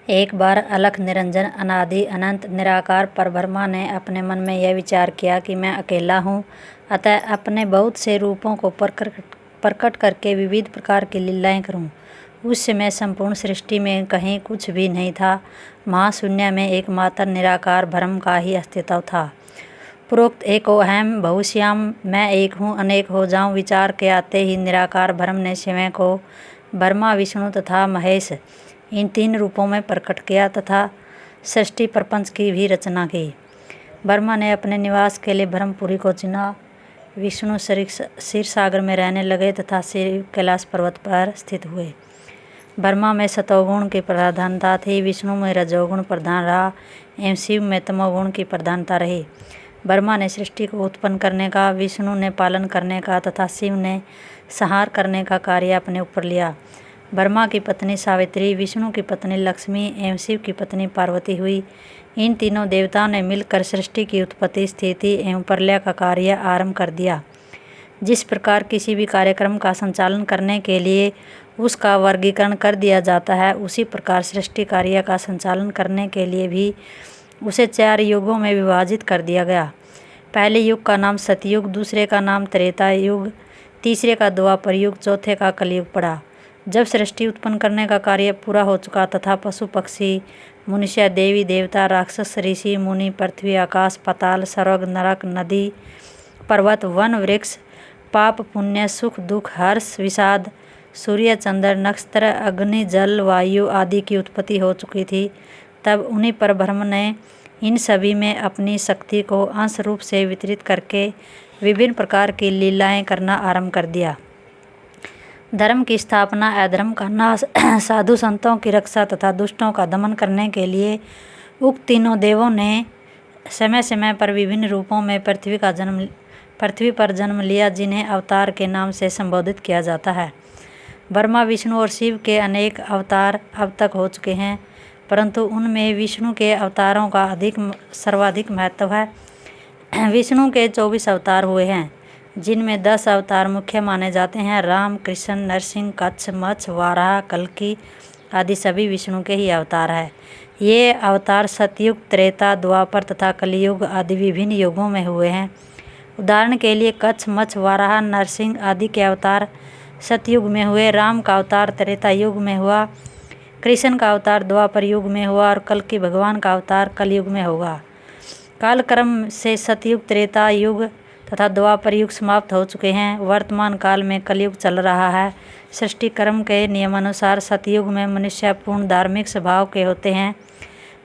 एक बार अलख निरंजन अनादि अनंत निराकार परब्रह्मा ने अपने मन में यह विचार किया कि मैं अकेला हूँ, अतः अपने बहुत से रूपों को प्रकट करके विविध प्रकार की लीलाएं करूँ। उस समय संपूर्ण सृष्टि में कहीं कुछ भी नहीं था। महाशून्य में एकमात्र निराकार ब्रह्म का ही अस्तित्व था। प्रोक्त एको अहम बहुश्याम, मैं एक हूँ अनेक हो जाऊँ विचार के आते ही निराकार ब्रह्म ने स्वयं को ब्रह्मा विष्णु तथा महेश इन तीन रूपों में प्रकट किया तथा सृष्टि प्रपंच की भी रचना की। ब्रह्मा ने अपने निवास के लिए ब्रह्मपुरी को चुना। विष्णु क्षीर सागर में रहने लगे तथा शिव कैलाश पर्वत पर स्थित हुए। ब्रह्मा में सतोगुण की प्रधानता थी, विष्णु में रजोगुण प्रधान रहा एवं शिव में तमोगुण की प्रधानता रही। ब्रह्मा ने सृष्टि को उत्पन्न करने का, विष्णु ने पालन करने का तथा शिव ने संहार करने का कार्य अपने ऊपर लिया। ब्रह्मा की पत्नी सावित्री, विष्णु की पत्नी लक्ष्मी एवं शिव की पत्नी पार्वती हुई। इन तीनों देवताओं ने मिलकर सृष्टि की उत्पत्ति, स्थिति एवं प्रलय का कार्य आरंभ कर दिया। जिस प्रकार किसी भी कार्यक्रम का संचालन करने के लिए उसका वर्गीकरण कर दिया जाता है, उसी प्रकार सृष्टि कार्य का संचालन करने के लिए भी उसे 4 युगों में विभाजित कर दिया गया। पहले युग का नाम सतयुग, दूसरे का नाम त्रेता युग, तीसरे का द्वापर युग, चौथे का कलयुग पड़ा। जब सृष्टि उत्पन्न करने का कार्य पूरा हो चुका तथा पशु पक्षी मनुष्य देवी देवता राक्षस ऋषि मुनि पृथ्वी आकाश पाताल स्वर्ग नरक नदी पर्वत वन वृक्ष पाप पुण्य सुख दुख हर्ष विषाद सूर्य चंद्र नक्षत्र अग्नि जल वायु आदि की उत्पत्ति हो चुकी थी, तब उन्हीं पर ब्रह्म ने इन सभी में अपनी शक्ति को अंश रूप से वितरित करके विभिन्न प्रकार की लीलाएं करना आरंभ कर दिया। धर्म की स्थापना, अधर्म का नाश, साधु संतों की रक्षा तथा दुष्टों का दमन करने के लिए उक्त तीनों देवों ने समय समय पर विभिन्न रूपों में पृथ्वी पर जन्म लिया, जिन्हें अवतार के नाम से संबोधित किया जाता है। ब्रह्मा विष्णु और शिव के अनेक अवतार अब तक हो चुके हैं, परंतु उनमें विष्णु के अवतारों का सर्वाधिक महत्व है। विष्णु के 24 अवतार हुए हैं, जिनमें 10 अवतार मुख्य माने जाते हैं। राम कृष्ण नरसिंह कच्छ मत्स्य वाराह कल्कि आदि सभी विष्णु के ही अवतार हैं। ये अवतार सतयुग त्रेता द्वापर तथा कलियुग आदि विभिन्न युगों में हुए हैं। उदाहरण के लिए कच्छ मत्स्य वाराह नरसिंह आदि के अवतार सतयुग में हुए, राम का अवतार त्रेता युग में हुआ, कृष्ण का अवतार द्वापर युग में हुआ और कल्कि भगवान का अवतार कलयुग में होगा। कालक्रम से सतयुग त्रेता युग तथा द्वापर युग समाप्त हो चुके हैं। वर्तमान काल में कलयुग चल रहा है। सृष्टि क्रम के नियमानुसार सतयुग में मनुष्य पूर्ण धार्मिक स्वभाव के होते हैं।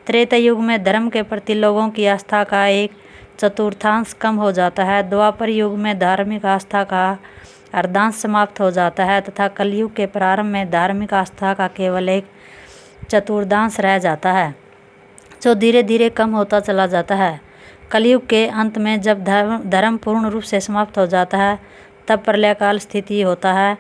त्रेता युग में धर्म के प्रति लोगों की आस्था का 1/4 कम हो जाता है। द्वापर युग में धार्मिक आस्था का अर्धांश समाप्त हो जाता है तथा कलयुग के प्रारंभ में धार्मिक आस्था का केवल 1/4 रह जाता है, जो धीरे धीरे कम होता चला जाता है। कलयुग के अंत में जब धर्म पूर्ण रूप से समाप्त हो जाता है, तब प्रलय काल स्थिति होता है।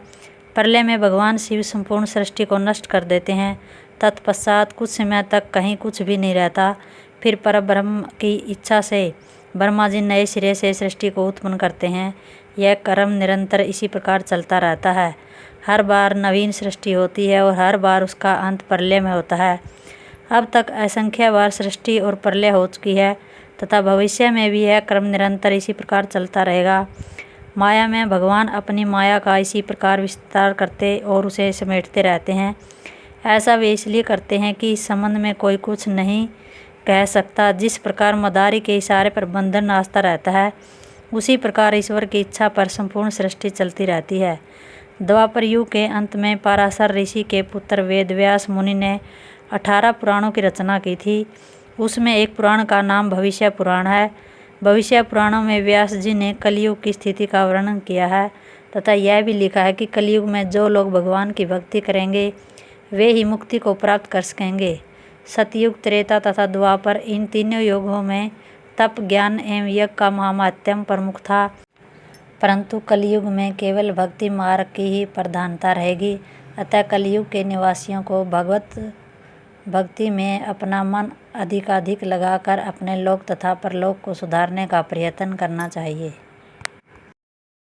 प्रलय में भगवान शिव संपूर्ण सृष्टि को नष्ट कर देते हैं। तत्पश्चात कुछ समय तक कहीं कुछ भी नहीं रहता। फिर परब्रह्म की इच्छा से ब्रह्मा जी नए सिरे से सृष्टि को उत्पन्न करते हैं। यह क्रम निरंतर इसी प्रकार चलता रहता है। हर बार नवीन सृष्टि होती है और हर बार उसका अंत प्रलय में होता है। अब तक असंख्य बार सृष्टि और प्रलय हो चुकी है तथा भविष्य में भी यह क्रम निरंतर इसी प्रकार चलता रहेगा। माया में भगवान अपनी माया का इसी प्रकार विस्तार करते और उसे समेटते रहते हैं। ऐसा वे इसलिए करते हैं कि इस संबंध में कोई कुछ नहीं कह सकता। जिस प्रकार मदारी के इशारे पर बंधन नाचता रहता है, उसी प्रकार ईश्वर की इच्छा पर संपूर्ण सृष्टि चलती रहती है। द्वापर युग के अंत में पराशर ऋषि के पुत्र वेदव्यास मुनि ने 18 पुराणों की रचना की थी। उसमें एक पुराण का नाम भविष्य पुराण है। भविष्य पुराणों में व्यास जी ने कलयुग की स्थिति का वर्णन किया है तथा यह भी लिखा है कि कलयुग में जो लोग भगवान की भक्ति करेंगे वे ही मुक्ति को प्राप्त कर सकेंगे। सतयुग त्रेता तथा द्वापर इन तीनों युगों में तप ज्ञान एवं यज्ञ का महात्म्य प्रमुख था, परंतु कलयुग में केवल भक्ति मार्ग की ही प्रधानता रहेगी। अतः कलयुग के निवासियों को भगवत भक्ति में अपना मन अधिकाधिक लगाकर अपने लोक तथा परलोक को सुधारने का प्रयत्न करना चाहिए।